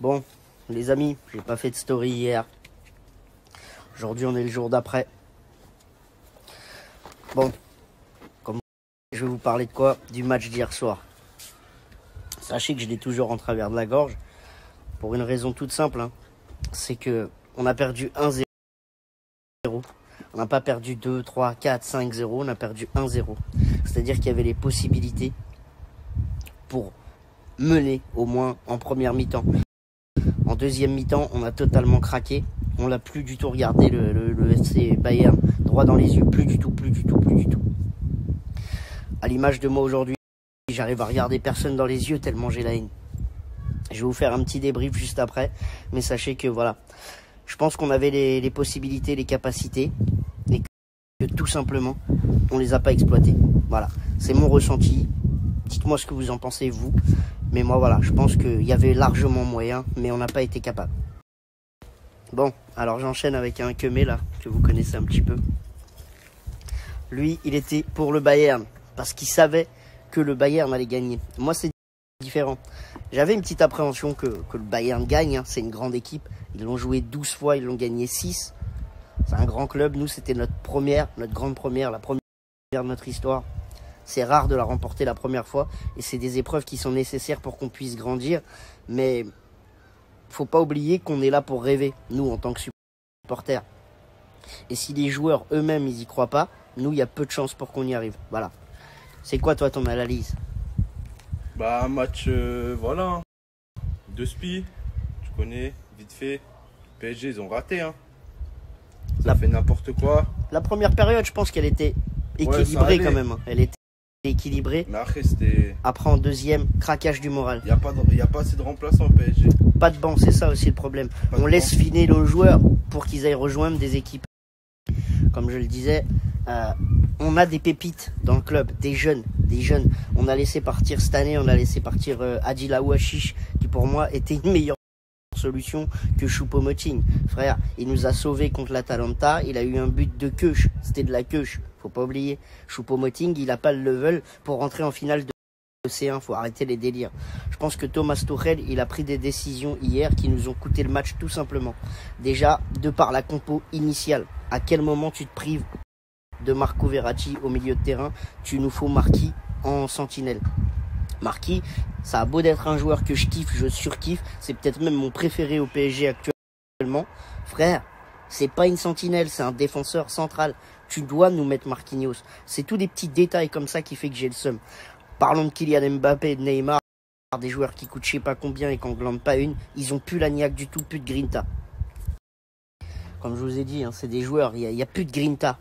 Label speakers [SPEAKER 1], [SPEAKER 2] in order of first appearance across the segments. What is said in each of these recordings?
[SPEAKER 1] Bon, les amis, j'ai pas fait de story hier. Aujourd'hui, on est le jour d'après. Bon, comme je vais vous parler de quoi? Du match d'hier soir. Sachez que je l'ai toujours en travers de la gorge. Pour une raison toute simple, hein. C'est que on a perdu 1-0. On n'a pas perdu 2, 3, 4, 5, 0. On a perdu 1-0. C'est-à-dire qu'il y avait les possibilités pour mener au moins en première mi-temps. En deuxième mi-temps, on a totalement craqué. On l'a plus du tout regardé le FC Bayern droit dans les yeux. Plus du tout. À l'image de moi aujourd'hui, j'arrive à regarder personne dans les yeux tellement j'ai la haine. Je vais vous faire un petit débrief juste après. Mais sachez que voilà, je pense qu'on avait les possibilités, les capacités. Et que tout simplement, on les a pas exploitées. Voilà, c'est mon ressenti. Dites-moi ce que vous en pensez, vous. Mais moi, voilà, je pense qu'il y avait largement moyen, mais on n'a pas été capable. Bon, alors j'enchaîne avec un Kemé, là, que vous connaissez un petit peu. Lui, il était pour le Bayern, parce qu'il savait que le Bayern allait gagner. Moi, c'est différent. J'avais une petite appréhension que le Bayern gagne, hein. C'est une grande équipe. Ils l'ont joué 12 fois, ils l'ont gagné 6. C'est un grand club. Nous, c'était notre grande première, la première de notre histoire. C'est rare de la remporter la première fois. Et c'est des épreuves qui sont nécessaires pour qu'on puisse grandir. Mais faut pas oublier qu'on est là pour rêver, nous, en tant que supporters. Et si les joueurs eux-mêmes, ils y croient pas, nous, il y a peu de chances pour qu'on y arrive. Voilà. C'est quoi, toi, ton analyse?
[SPEAKER 2] Bah, un match, voilà. De spi, tu connais, vite fait. PSG, ils ont raté, hein. Ça fait n'importe quoi.
[SPEAKER 1] La première période, je pense qu'elle était équilibrée quand même. Elle était équilibrée.
[SPEAKER 2] Mais après, c'était...
[SPEAKER 1] Après, en deuxième, craquage du moral.
[SPEAKER 2] Il n'y a pas assez de remplaçants au PSG.
[SPEAKER 1] Pas de banc, c'est ça aussi le problème. On laisse filer nos joueurs pour qu'ils aillent rejoindre des équipes. Comme je le disais, on a des pépites dans le club, des jeunes. On a laissé partir cette année, on a laissé partir Adil Aouachiche, qui pour moi était une meilleure solution que Choupo-Moting. Frère, il nous a sauvés contre l'Atalanta, il a eu un but de queuche, c'était de la queuche, faut pas oublier. Choupo-Moting, il a pas le level pour rentrer en finale de C1, faut arrêter les délires. Je pense que Thomas Tuchel, il a pris des décisions hier qui nous ont coûté le match tout simplement. Déjà, de par la compo initiale, à quel moment tu te prives de Marco Verratti au milieu de terrain? Tu nous faut Marquis en sentinelle. Marquis, ça a beau d'être un joueur que je kiffe, je surkiffe, c'est peut-être même mon préféré au PSG actuellement. Frère, c'est pas une sentinelle, c'est un défenseur central. Tu dois nous mettre Marquinhos. C'est tous des petits détails comme ça qui fait que j'ai le seum. Parlons de Kylian Mbappé et de Neymar, des joueurs qui coûtent je sais pas combien et qui en glandent pas une. Ils ont plus la niaque du tout, plus de grinta. Comme je vous ai dit, hein, c'est des joueurs, il y a plus de grinta.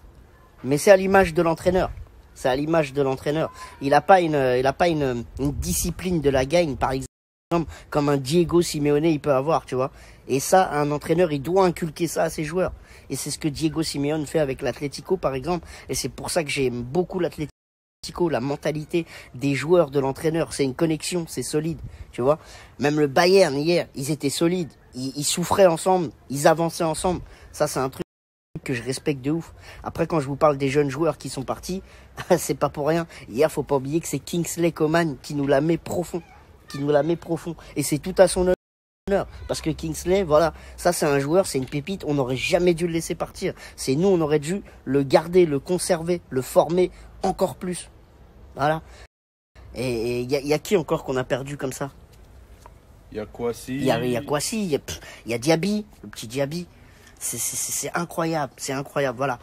[SPEAKER 1] Mais c'est à l'image de l'entraîneur. C'est à l'image de l'entraîneur. Il n'a pas une discipline de la gagne, par exemple, comme un Diego Simeone il peut avoir, tu vois. Et ça, un entraîneur, il doit inculquer ça à ses joueurs. Et c'est ce que Diego Simeone fait avec l'Atlético, par exemple. Et c'est pour ça que j'aime beaucoup l'Atlético. La mentalité des joueurs, de l'entraîneur, c'est une connexion, c'est solide, tu vois. Même le Bayern hier, ils étaient solides, ils souffraient ensemble, ils avançaient ensemble. Ça, c'est un truc que je respecte de ouf. Après, quand je vous parle des jeunes joueurs qui sont partis, c'est pas pour rien. Hier, faut pas oublier que c'est Kingsley Coman qui nous la met profond, et c'est tout à son honneur. Parce que Kingsley, voilà, ça c'est un joueur, c'est une pépite, on n'aurait jamais dû le laisser partir. C'est nous, on aurait dû le garder, le conserver, le former encore plus. Voilà. Et il y a qui encore qu'on a perdu comme ça?
[SPEAKER 2] Il y a Kouassi.
[SPEAKER 1] Il y a Kouassi, il y a Diaby, le petit Diaby. C'est incroyable, voilà.